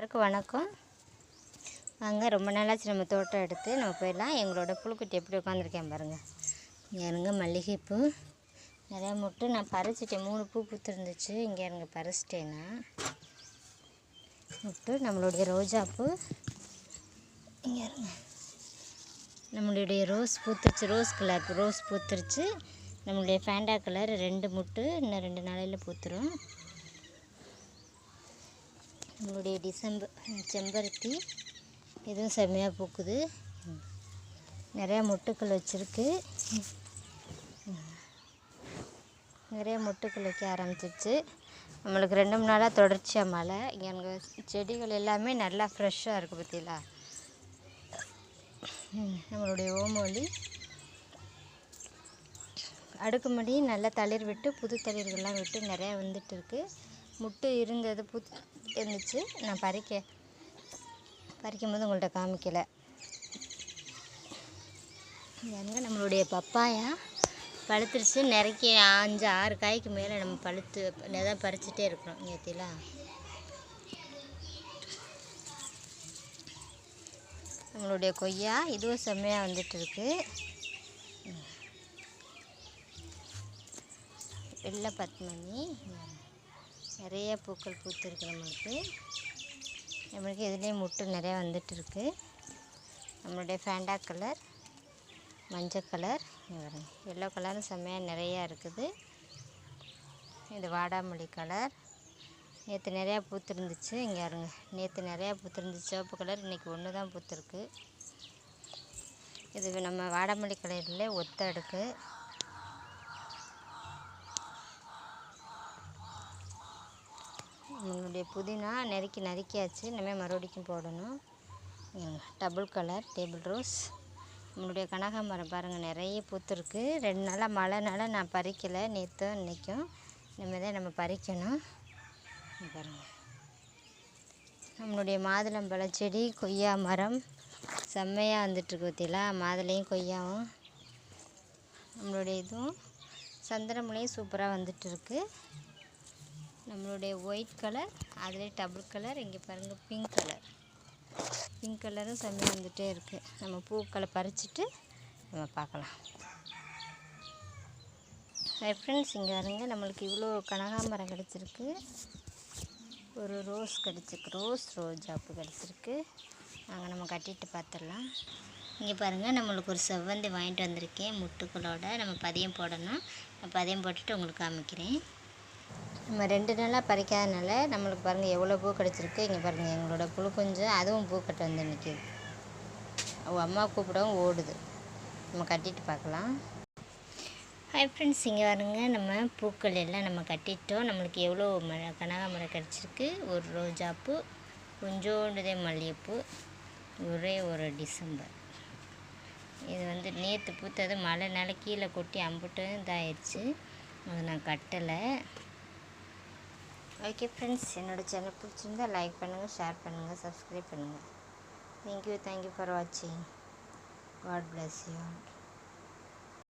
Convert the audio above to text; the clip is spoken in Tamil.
எல்லாருக்கும் வணக்கம். வாங்க, ரொம்ப நாளாச்சு நம்ம தோட்டம் எடுத்து நம்ம போயிடலாம். எங்களோட புழுக்குட்டி எப்படி உட்காந்துருக்கேன் பாருங்கள். இங்கே இருங்க மல்லிகைப்பூ நிறையா மொட்டு நான் பறிச்சிட்டேன். 3 பூ பூத்துருந்துச்சு. இங்கே இருங்க பறிச்சிட்டேன்னா மொட்டு. நம்மளுடைய ரோஜாப்பூ இங்கே இருங்க. நம்மளுடைய ரோஸ் பூத்துருச்சு. ரோஸ் கலர் ரோஸ் பூத்துருச்சு. நம்மளுடைய ஃபேண்டா கலர் 2 மொட்டு இன்னும் 2 நாளையில் பூத்துரும். நம்மளுடைய டிசம்பர் செம்பருத்தி இதுவும் செம்மையாக பூக்குது. நிறையா மொட்டுக்கள் வச்சுருக்கு. நிறைய மொட்டுக்கள் வைக்க ஆரம்பிச்சிருச்சு. நம்மளுக்கு 2 3 நாளாக தொடர்ச்சியாக மழை. இங்கே எங்கள் செடிகள் எல்லாமே நல்லா ஃப்ரெஷ்ஷாக இருக்குது பார்த்தீங்களா. நம்மளுடைய ஓமவல்லி அடுக்குமடி நல்லா தளிர் விட்டு புது தளிர்கள்லாம் விட்டு நிறையா வந்துட்டு இருக்குது. முட்டு இருந்தது இருந்துச்சு. நான் பறிக்கும் போது உங்கள்கிட்ட காமிக்கலை. இங்கே நம்மளுடைய பப்பாயா பழுத்துருச்சு. நிறைய 5 6 காய்க்கு மேலே நம்ம பழுத்து தான் பறிச்சுட்டே இருக்கிறோம். நேற்றுலாம் நம்மளுடைய கொய்யா இதுவும் செம்மையாக வந்துட்டுருக்கு. வெள்ளை பத்மணி நிறைய பூக்கள் பூத்துருக்கு. நம்மளுக்கு இதுலேயே முட்டு நிறையா வந்துட்டுருக்கு. நம்மளுடைய ஃபேண்டா கலர், மஞ்சள் கலர், எல்லோ கலரும் செம்மையாக நிறையா இருக்குது. இது வாடாமல்லி கலர். நேற்று நிறையா பூத்துருந்துச்சு. இங்கே இருங்க, நேற்று நிறையா பூத்துருந்துச்சு சிவப்பு கலர். இன்றைக்கி ஒன்று தான் பூத்துருக்கு. இது நம்ம வாடாமல்லி கலரில் ஒத்த அடுக்கு. நம்மளுடைய புதினா நறுக்கியாச்சு. இனிமேல் மறுபடிக்கும் போடணும். Double colour table rose. நம்மளுடைய கனகாமரம் பாருங்கள் நிறைய பூத்துருக்கு. 2 நாளாக மழைனால நான் பறிக்கலை. நேற்றும் இன்றைக்கும் இனிமேல் தான் நம்ம பறிக்கணும். பாருங்கள், நம்மளுடைய மாதுளம்பழ செடி, கொய்யா மரம் செம்மையாக வந்துட்டுருக்கு பார்த்தீங்களா. மாதுளையும் கொய்யாவும். நம்மளுடைய இதுவும் சந்திரமுலையும் சூப்பராக வந்துட்டுருக்கு. நம்மளுடைய ஒயிட் கலர், அதில் டபுள் கலர். இங்கே பாருங்கள் பிங்க் கலரும் செம்மையாக வந்துகிட்டே இருக்குது. நம்ம பூக்களை பறிச்சுட்டு நம்ம பார்க்கலாம். ஃப்ரெண்ட்ஸ், இங்கே பாருங்க, நம்மளுக்கு இவ்வளோ கனகாமரம் கிடச்சிருக்கு. ஒரு ரோஸ் கிடச்சிருக்கு. ரோஜாப்பூ கிடச்சிருக்கு. நாங்கள் நம்ம கட்டிட்டு பார்த்துடலாம். இங்கே பாருங்கள், நம்மளுக்கு ஒரு செவ்வந்தி வாங்கிட்டு வந்திருக்கேன் முட்டுக்களோட. நம்ம பதியம் போடணும். நான் பதியம் போட்டுட்டு உங்களுக்கு காமிக்கிறேன். நம்ம 2 நாளாக பறிக்காதனால நம்மளுக்கு பாருங்கள் எவ்வளோ பூ கிடச்சிருக்கு. இங்கே பாருங்கள், எங்களோட புழு கொஞ்சம் அதுவும் பூ கட்ட வந்து நிற்கிது. அவள் அம்மா கூப்பிடவும் ஓடுது. நம்ம கட்டிட்டு பார்க்கலாம். ஹாய் ஃப்ரெண்ட்ஸ், இங்கே பாருங்க, நம்ம பூக்கள் எல்லாம் நம்ம கட்டிட்டோம். நம்மளுக்கு எவ்வளோ கனகாமரம் கிடச்சிருக்கு. ஒரு ரோஜாப்பூ, கொஞ்சோண்டுதே மல்லிகைப்பூ, ஒரே ஒரு டிசம்பர். இது நேற்று பூத்தது மழைனால கீழே கொட்டி அம்புட்டு இதாகிடுச்சு. அதை நான் கட்டலை. ஓகே ஃப்ரெண்ட்ஸ், என்னோடய சேனல் பிடிச்சிருந்தா லைக் பண்ணுங்கள், ஷேர் பண்ணுங்கள், சப்ஸ்கிரைப் பண்ணுங்கள். தேங்க்யூ ஃபார் வாட்சிங். God bless you.